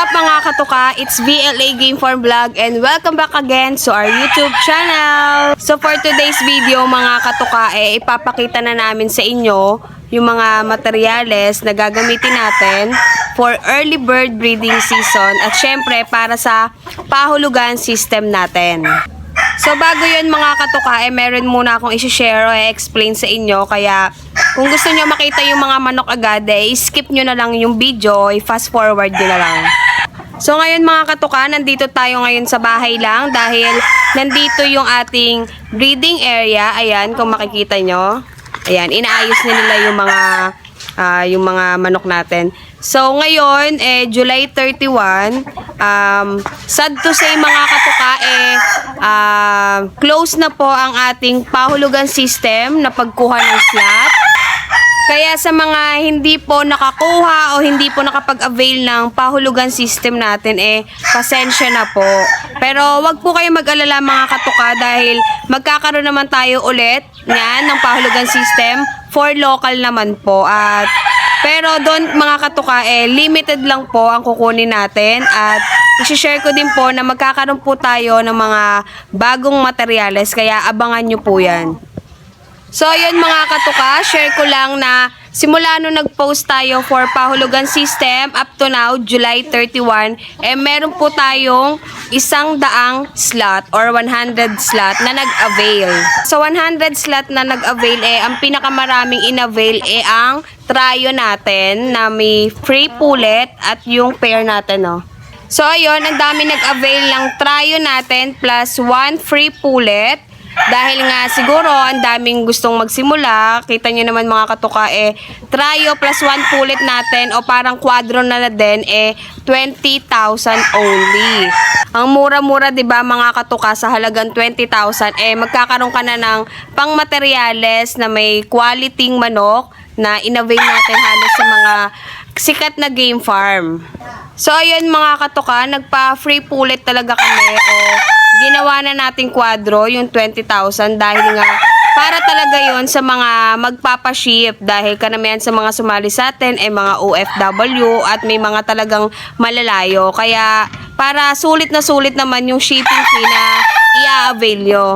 What's up mga katuka? It's VLA Game Farm Vlog and welcome back again to our YouTube channel. So for today's video mga katuka, ipapakita na namin sa inyo yung mga materyales na gagamitin natin for early bird breeding season at syempre para sa pahulugan system natin. So bago yun mga katuka, meron muna akong isi-share o i-explain sa inyo. Kaya kung gusto nyo makita yung mga manok agad, skip nyo na lang yung video, fast forward nyo na lang. So ngayon mga katuka, nandito tayo ngayon sa bahay lang dahil nandito yung ating breeding area. Ayan, kung makikita nyo. Ayan, inaayos nila yung mga manok natin. So ngayon, July 31, sad to say mga katuka, close na po ang ating pahulugan system na pagkuha ng slot. Kaya sa mga hindi po nakakuha o hindi po nakapag-avail ng pahulugan system natin, pasensya na po. Pero wag po kayo mag-alala mga katuka dahil magkakaroon naman tayo ulit yan ng pahulugan system for local naman po. Pero doon mga katuka, limited lang po ang kukunin natin at i-share ko din po na magkakaroon po tayo ng mga bagong materyales kaya abangan nyo po yan. So yun mga katuka, share ko lang na simula nung nag-post tayo for pahulugan system up to now, July 31, meron po tayong 100 slot or 100 slot na nag-avail. So 100 slot na nag-avail, ang pinakamaraming in-avail ang trio natin na may free pullet at yung pair natin, no. So ayun, ang dami nag-avail ng trio natin plus 1 free pullet. Dahil nga siguro ang daming gustong magsimula, kita nyo naman mga katuka, trio plus 1 pullet natin o parang quadro na din, 20,000 only. Ang mura-mura 'di ba mga katuka, sa halagang 20,000 magkakaroon ka na ng pangmateryales na may quality manok na inavail natin halos sa mga sikat na game farm. So ayun mga katuka, nagpa-free pullet talaga kami o ginawa na nating kwadro yung 20,000 dahil nga para talaga yon sa mga magpapaship dahil karamihan sa mga sumali sa atin mga OFW at may mga talagang malalayo. Kaya para sulit naman yung shipping fee na i-avail nyo.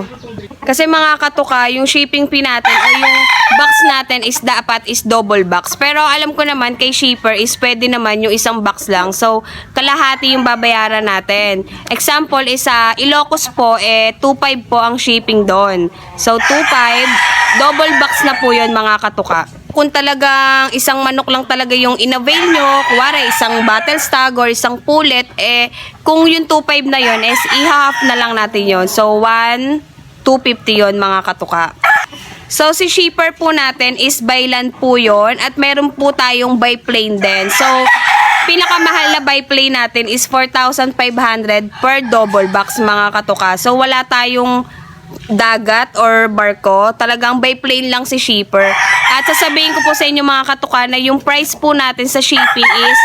Kasi mga katuka, yung shipping fee natin o yung box natin is dapat is double box. Pero alam ko naman kay shipper is pwede naman yung isang box lang. So, kalahati yung babayaran natin. Example is sa Ilocos po, 2.5 po ang shipping doon. So, 2.5, double box na po yun mga katuka. Kung talagang isang manok lang talaga yung in-avail nyo, kuwari isang battle stag or isang pullet, kung yung 2.5 na yun, i-half na lang natin yun. So, 250 yon mga katuka. So, si shipper po natin is by land po yon at meron po tayong by plane din. So, pinakamahal na by plane natin is 4,500 per double box mga katuka. So, wala tayong dagat or barko. Talagang by plane lang si shipper. At sasabihin ko po sa inyo mga katuka na yung price po natin sa shipping is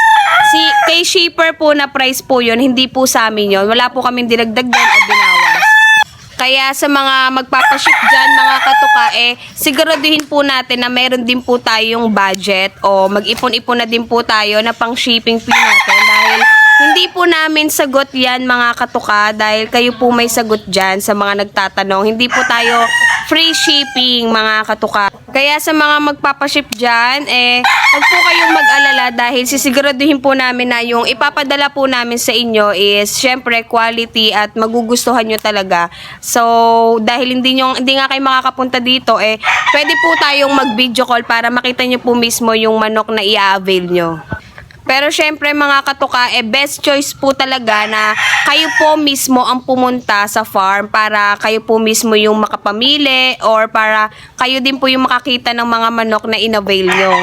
kay shipper po na price po yon, hindi po sa amin yon. Wala po kaming dinagdagdan o binawas. Kaya sa mga magpapaship dyan, mga katuka, siguraduhin po natin na meron din po tayong budget o mag-ipon-ipon na din po tayo na pang shipping fee natin dahil hindi po namin sagot yan mga katuka dahil kayo po may sagot dyan sa mga nagtatanong. Hindi po tayo free shipping mga katuka. Kaya sa mga magpapaship dyan, huwag po kayong mag-alala dahil sisiguraduhin po namin na yung ipapadala po namin sa inyo is syempre quality at magugustuhan nyo talaga. So, dahil hindi nga kayo makakapunta dito, pwede po tayong mag-video call para makita nyo po mismo yung manok na i-avail nyo. Pero syempre mga katuka, best choice po talaga na kayo po mismo ang pumunta sa farm para kayo po mismo yung makapamili or para kayo din po yung makakita ng mga manok na in-avail nyo.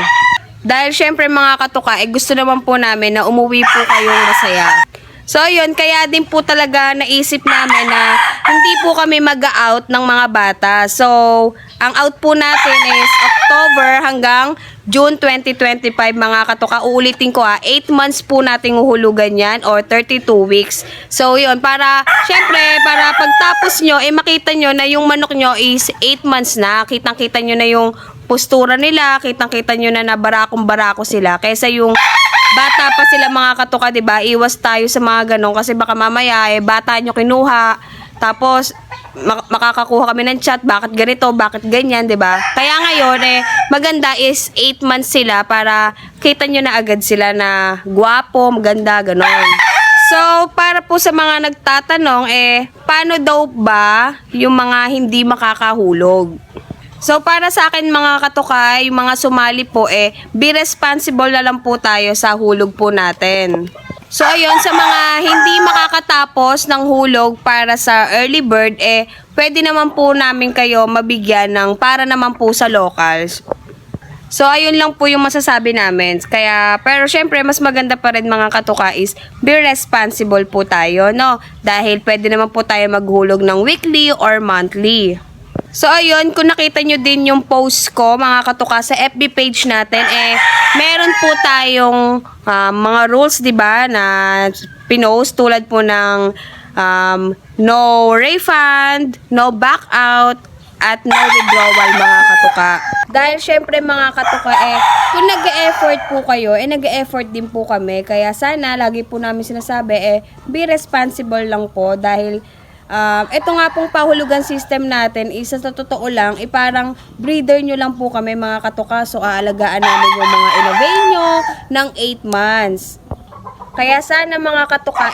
Dahil syempre mga katuka, gusto naman po namin na umuwi po kayong masaya. So yun, kaya din po talaga naisip namin na hindi po kami mag-out ng mga bata. So, ang out po natin is October hanggang June 2025 mga katuka. Uulitin ko 8 months po nating uhulugan yan or 32 weeks. So yun, para syempre, para pagtapos nyo, makita nyo na yung manok nyo is 8 months na. Kitang-kita nyo na yung postura nila, kitang-kita nyo na barakong-barako sila. Kaysa yung bata pa sila mga katuka, 'di ba? Iwas tayo sa mga ganun kasi baka mamaya bata nyo kinuha, tapos makakakuha kami ng chat, bakit ganito, bakit ganyan, 'di ba? Kaya ngayon maganda is 8 months sila para kita nyo na agad sila na gwapo, maganda, ganon. So, para po sa mga nagtatanong, paano daw ba yung mga hindi makakahulog? So, para sa akin mga katukay, yung mga sumali po, be responsible na lang po tayo sa hulog po natin. So, ayun, sa mga hindi makakatapos ng hulog para sa early bird, pwede naman po namin kayo mabigyan ng para naman po sa locals. So, ayun lang po yung masasabi namin. Kaya, pero syempre, mas maganda pa rin mga katuka is be responsible po tayo, no? Dahil pwede naman po tayo maghulog ng weekly or monthly. So, ayun, kung nakita nyo din yung post ko, mga katuka, sa FB page natin, meron po tayong mga rules, di ba, na pinost tulad po ng no refund, no back out, at no withdrawal, mga katuka. Dahil syempre mga katuka, kung nag-e-effort po kayo, nag-e-effort din po kami. Kaya sana, lagi po namin sinasabi, be responsible lang po. Dahil, ito nga pong pahulugan system natin, isa sa totoo lang, parang breeder nyo lang po kami mga katuka. So, aalagaan namin yung mga inobey nyo ng 8 months. Kaya sana mga katuka,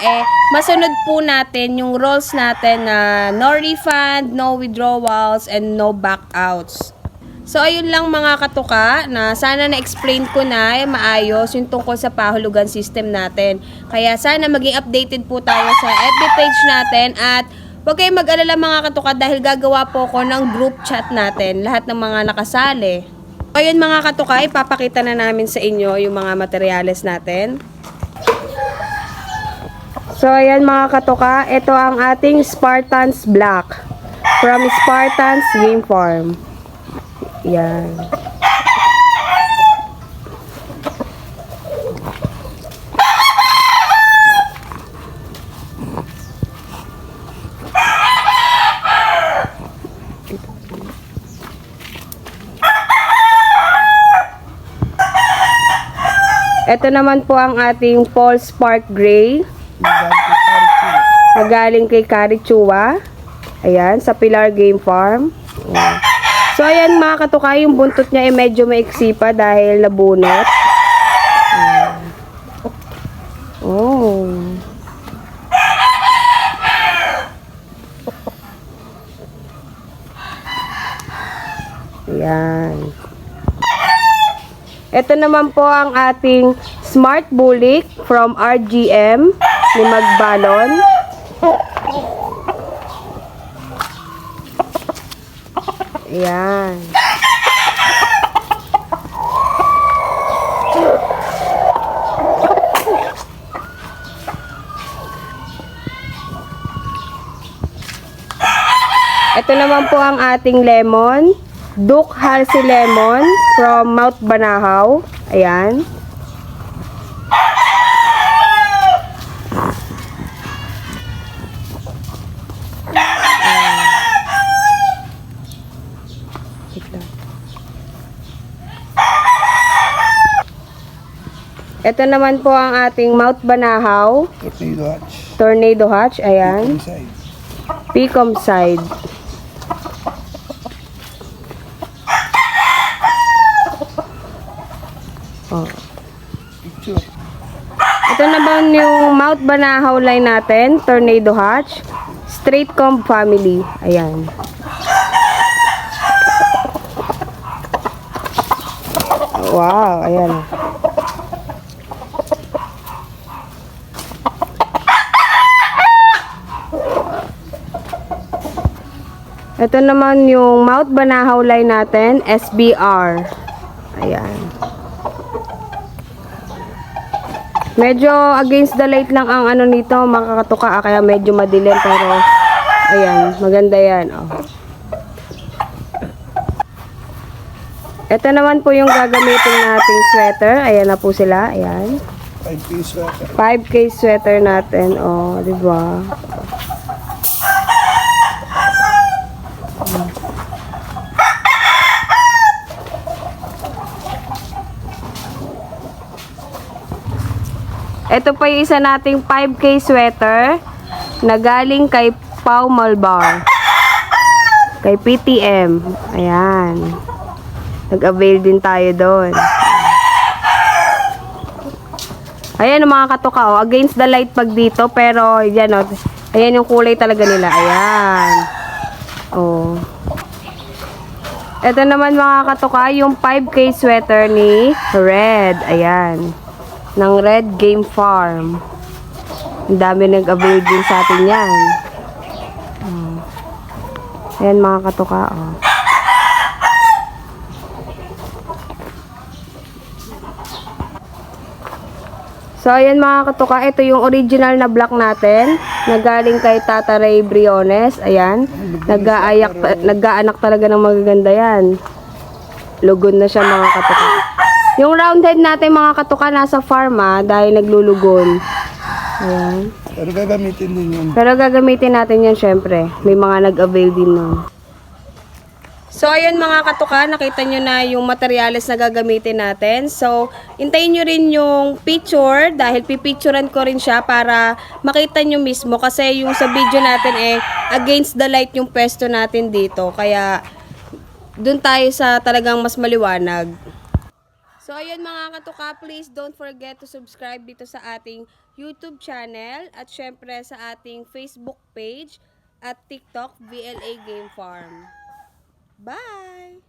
masunod po natin yung rules natin na no refund, no withdrawals, and no backouts. So, ayun lang mga katuka, na sana na-explain ko na maayos yung tungkol sa pahulugan system natin. Kaya sana maging updated po tayo sa FB page natin at huwag kayong mag-alala mga katuka dahil gagawa po ko ng group chat natin, lahat ng mga nakasali. Ayun mga katuka, ipapakita na namin sa inyo yung mga materyales natin. So, ayan mga katuka, ito ang ating Spartans Black from Spartans Game Farm. Yan. Ito naman po ang ating False Spark Gray. Nagaling kay Karichua. Ayan, sa Pilar Game Farm. Ayan. So, ayan mga katuka, yung buntot niya medyo maiksi pa dahil nabunot. Ayan. Oh. Ayan. Ito naman po ang ating Smart Bulik from RGM ni Magbalon. Ayan. Ito naman po ang ating lemon. Duke Halsey Lemon from Mount Banahaw. Ayan. Ito naman po ang ating Mount Banahaw. Tornado hatch. Tornado hatch. Ayan. Inside. Pecom side. Oh. Picture. Ito naman yung Mount Banahaw line natin. Tornado hatch. Straight comb family. Ayan. Wow. Ayan. Ito naman yung Mount Banahaw line natin, SBR. Ayan. Medyo against the light lang ang ano nito, makakatuka, kaya medyo madilim, pero ayan, maganda yan. Oh. Ito naman po yung gagamitin nating sweater. Ayan na po sila. Ayan. 5 piece sweater. 5K sweater natin. Oh, di ba? Ito pa yung isa nating 5K sweater na galing kay Pau Malbar. Kay PTM. Ayan. Nag-avail din tayo doon. Ayan ang mga katuka, oh. Against the light pag dito, pero yan, oh. Ayan yung kulay talaga nila. Ayan. Oh. Ito naman mga katuka, yung 5K sweater ni Red. Ayan. Ng Red Game Farm. Ang dami nag-avail din sa atin yan. Ayan mga katuka, oh. So, ayan mga katuka, ito yung original na block natin na galing kay Tata Ray Briones. Ayan. Nag-aanak talaga ng magaganda yan. Lugod na siya mga katuka. Yung round head natin mga katuka nasa farm dahil naglulugon. Ayan. Pero gagamitin din yun. Pero gagamitin natin yan syempre. May mga nag-avail din nun. So, ayun mga katuka, nakita nyo na yung materials na gagamitin natin. So, hintayin nyo rin yung picture dahil pipicturean ko rin siya para makita nyo mismo. Kasi yung sa video natin against the light yung pwesto natin dito. Kaya, dun tayo sa talagang mas maliwanag. So, ayun mga katuka, please don't forget to subscribe dito sa ating YouTube channel at syempre sa ating Facebook page at TikTok, VLA Game Farm. Bye!